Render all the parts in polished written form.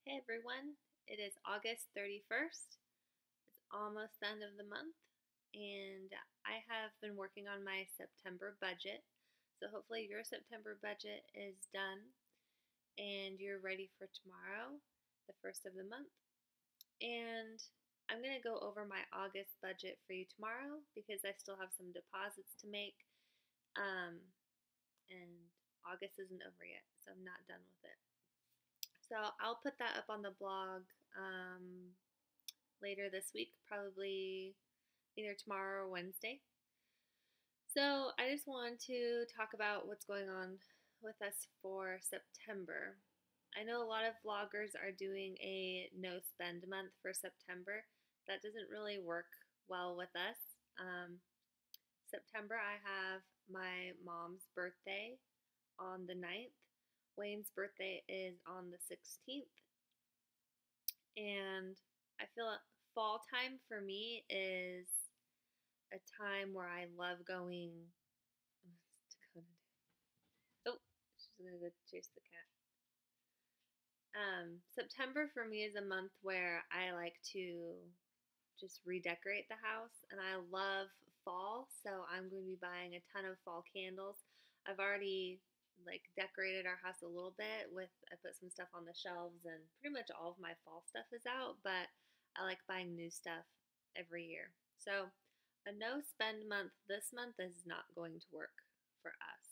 Hey everyone, it is August 31st. It's almost the end of the month, and I have been working on my September budget. So hopefully your September budget is done and you're ready for tomorrow, the first of the month. And I'm going to go over my August budget for you tomorrow because I still have some deposits to make. And August isn't over yet, so I'm not done with it. So I'll put that up on the blog later this week, probably either tomorrow or Wednesday. So I just want to talk about what's going on with us for September. I know a lot of vloggers are doing a no spend month for September. That doesn't really work well with us. September, I have my mom's birthday on the 9th. Wayne's birthday is on the 16th. And I feel fall time for me is a time where I love going. Oh, she's gonna go chase the cat. September for me is a month where I like to just redecorate the house, and I love fall, so I'm going to be buying a ton of fall candles. I've already decorated our house a little bit with I put some stuff on the shelves, and pretty much all of my fall stuff is out, but I like buying new stuff every year. So a no spend month this month is not going to work for us.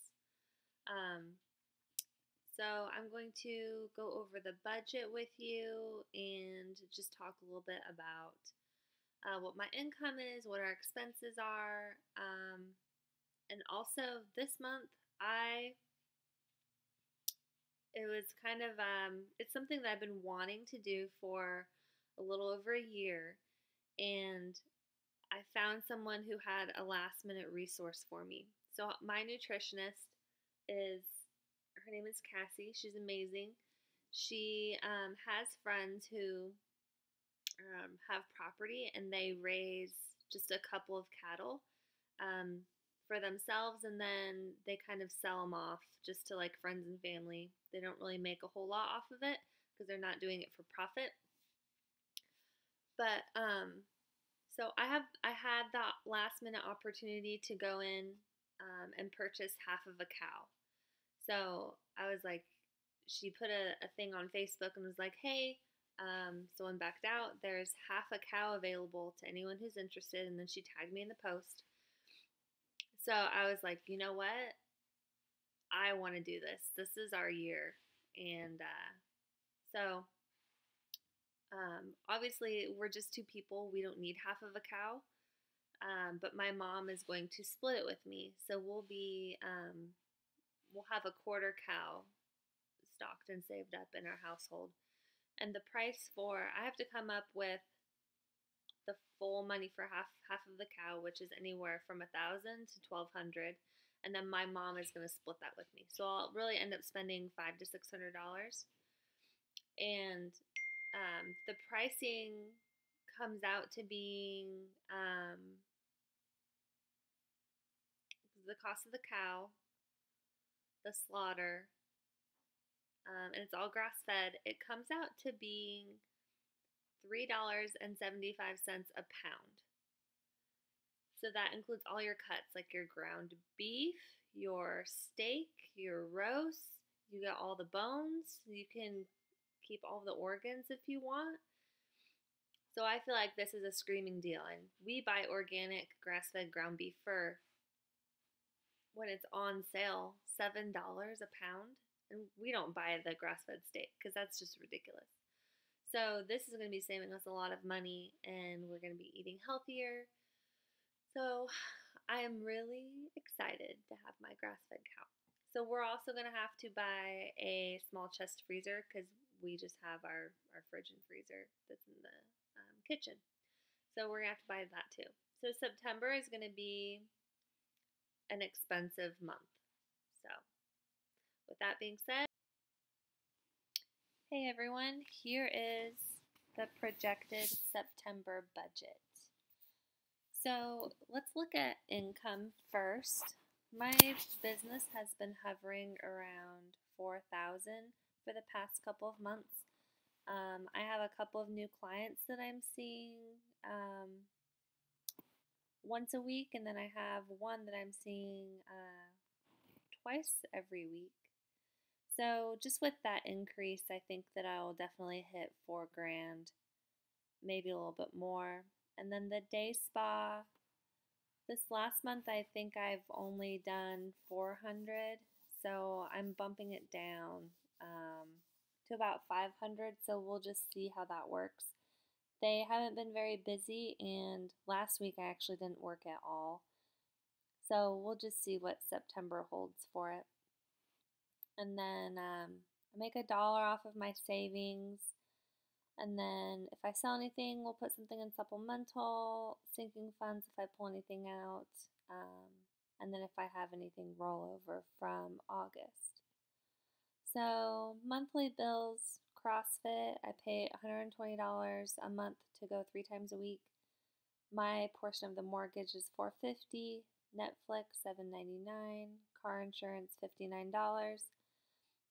So I'm going to go over the budget with you and just talk a little bit about what my income is, what our expenses are, and also this month it was kind of it's something that I've been wanting to do for a little over a year, and I found someone who had a last minute resource for me. So my nutritionist is her name is Cassie. She's amazing. She has friends who have property and they raise just a couple of cattle for themselves, and then they kind of sell them off just to like friends and family. They don't really make a whole lot off of it because they're not doing it for profit. But so I had that last minute opportunity to go in and purchase half of a cow. So I was like, she put a thing on Facebook and was like, hey, someone backed out. There's half a cow available to anyone who's interested. And then she tagged me in the post. So I was like, you know what? I want to do this. This is our year. And so obviously, we're just two people. We don't need half of a cow. But my mom is going to split it with me. So we'll have a quarter cow stocked and saved up in our household. And the price I have to come up with the full money for half of the cow, which is anywhere from $1,000 to $1,200, and then my mom is going to split that with me. So I'll really end up spending $500 to $600, and the pricing comes out to being the cost of the cow, the slaughter, and it's all grass fed. It comes out to being $3.75 a pound. So that includes all your cuts, like your ground beef, your steak, your roast. You get all the bones. You can keep all the organs if you want. So I feel like this is a screaming deal. And we buy organic grass-fed ground beef for, when it's on sale, $7 a pound. And we don't buy the grass-fed steak because that's just ridiculous. So this is going to be saving us a lot of money, and we're going to be eating healthier. So I am really excited to have my grass-fed cow. So we're also going to have to buy a small chest freezer because we just have our fridge and freezer that's in the kitchen. So we're going to have to buy that too. So September is going to be an expensive month. So with that being said, hey everyone, here is the projected September budget. So let's look at income first. My business has been hovering around $4,000 for the past couple of months. I have a couple of new clients that I'm seeing once a week, and then I have one that I'm seeing twice every week. So just with that increase, I think that I will definitely hit 4 grand, maybe a little bit more. And then the day spa, this last month I think I've only done 400, so I'm bumping it down to about 500. So we'll just see how that works. They haven't been very busy, and last week I actually didn't work at all. So we'll just see what September holds for it. And then I make $1 off of my savings. And then if I sell anything, we'll put something in supplemental, sinking funds if I pull anything out. And then if I have anything rollover from August. So monthly bills, CrossFit, I pay $120 a month to go 3 times a week. My portion of the mortgage is $450, Netflix $7.99, car insurance $59,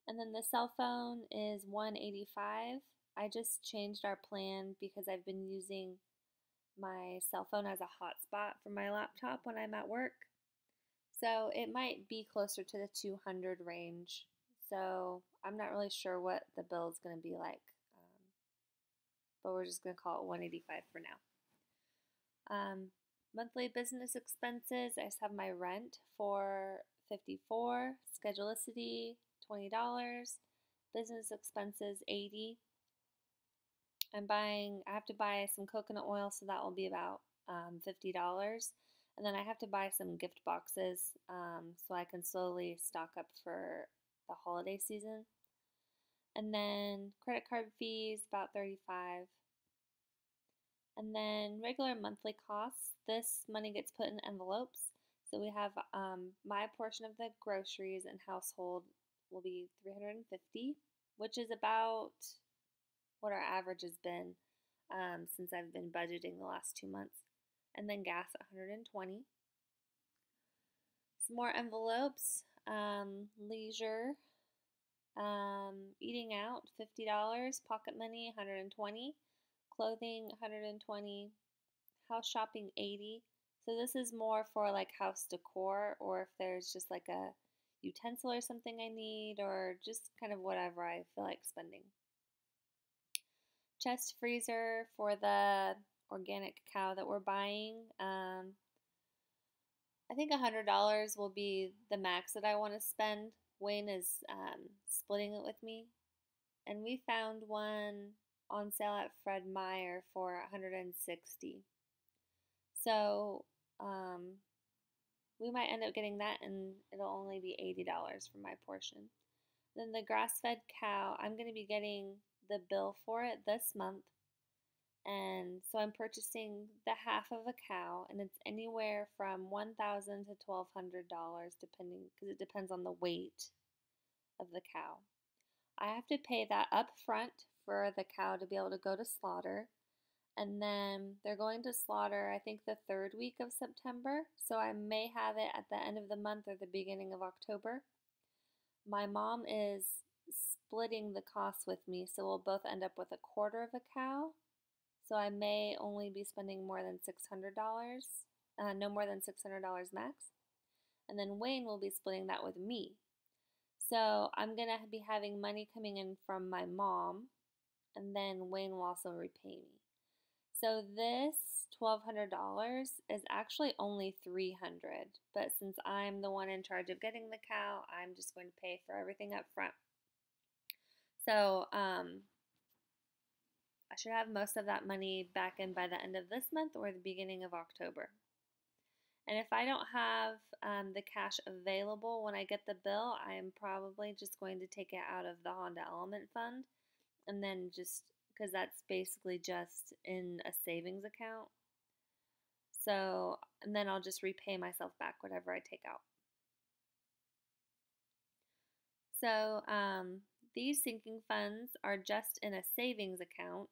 and then the cell phone is $185. I just changed our plan because I've been using my cell phone as a hotspot for my laptop when I'm at work. So it might be closer to the 200 range. So I'm not really sure what the bill is going to be like, but we're just going to call it 185 for now. Monthly business expenses, I just have my rent for $54, Schedulicity $20, business expenses $80. I have to buy some coconut oil, so that will be about $50. And then I have to buy some gift boxes so I can slowly stock up for the holiday season. And then credit card fees, about $35. And then regular monthly costs, this money gets put in envelopes. So we have my portion of the groceries and household will be $350, which is about what our average has been since I've been budgeting the last 2 months. And then gas, $120. Some more envelopes, leisure, eating out, $50, pocket money, $120, clothing, $120, house shopping, $80. So this is more for like house decor, or if there's just like a utensil or something I need, or just kind of whatever I feel like spending. Chest freezer for the organic cacao that we're buying. I think $100 will be the max that I want to spend. Wayne is splitting it with me, and we found one on sale at Fred Meyer for $160. So we might end up getting that, and it'll only be $80 for my portion. Then the grass-fed cow, I'm going to be getting the bill for it this month. And so I'm purchasing the half of a cow, and it's anywhere from $1,000 to $1,200 depending, because it depends on the weight of the cow. I have to pay that up front for the cow to be able to go to slaughter. And then they're going to slaughter, I think, the 3rd week of September. So I may have it at the end of the month or the beginning of October. My mom is splitting the costs with me, so we'll both end up with a quarter of a cow. So I may only be spending more than $600, no more than $600 max. And then Wayne will be splitting that with me. So I'm going to be having money coming in from my mom, and then Wayne will also repay me. So this $1,200 is actually only $300, but since I'm the one in charge of getting the cow, I'm just going to pay for everything up front. So I should have most of that money back in by the end of this month or the beginning of October. And if I don't have the cash available when I get the bill, I am probably just going to take it out of the Honda Element Fund, and then just because that's basically just in a savings account. So, and then I'll just repay myself back whatever I take out. So, these sinking funds are just in a savings account.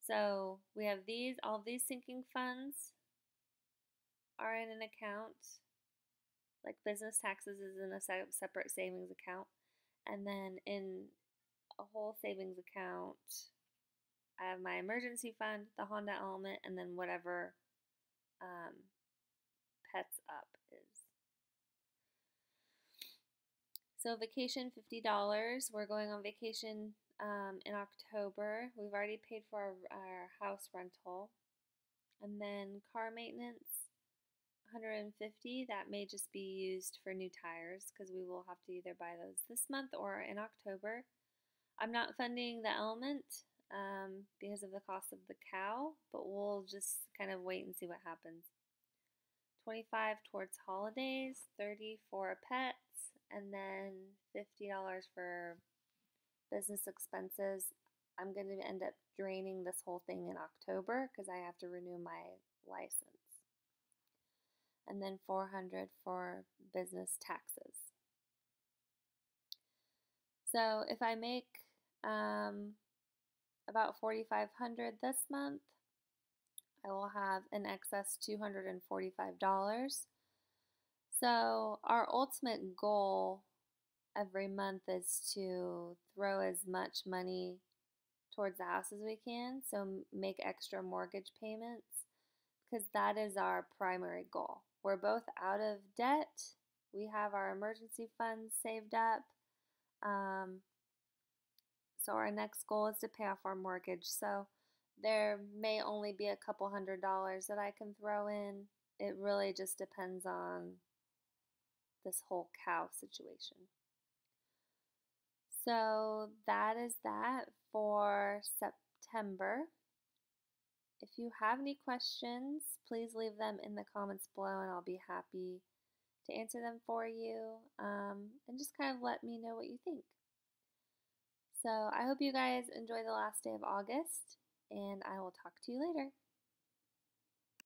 So we have these, all of these sinking funds are in an account. Like business taxes is in a separate savings account. And then in a whole savings account. I have my emergency fund, the Honda Element, and then whatever um, Pets Up is. So vacation, $50. We're going on vacation in October. We've already paid for our house rental. And then car maintenance, $150. That may just be used for new tires because we will have to either buy those this month or in October. I'm not funding the Element because of the cost of the cow, but we'll just kind of wait and see what happens. $25 towards holidays, $30 for pets, and then $50 for business expenses. I'm going to end up draining this whole thing in October because I have to renew my license. And then $400 for business taxes. So if I make about $4,500 this month, I will have in excess $245. So our ultimate goal every month is to throw as much money towards the house as we can, so make extra mortgage payments, because that is our primary goal. We're both out of debt. We have our emergency funds saved up. So our next goal is to pay off our mortgage. So there may only be a couple $100s that I can throw in. It really just depends on this whole cow situation. So that is that for September. If you have any questions, please leave them in the comments below and I'll be happy to answer them for you, and just kind of let me know what you think. So I hope you guys enjoy the last day of August, and I will talk to you later.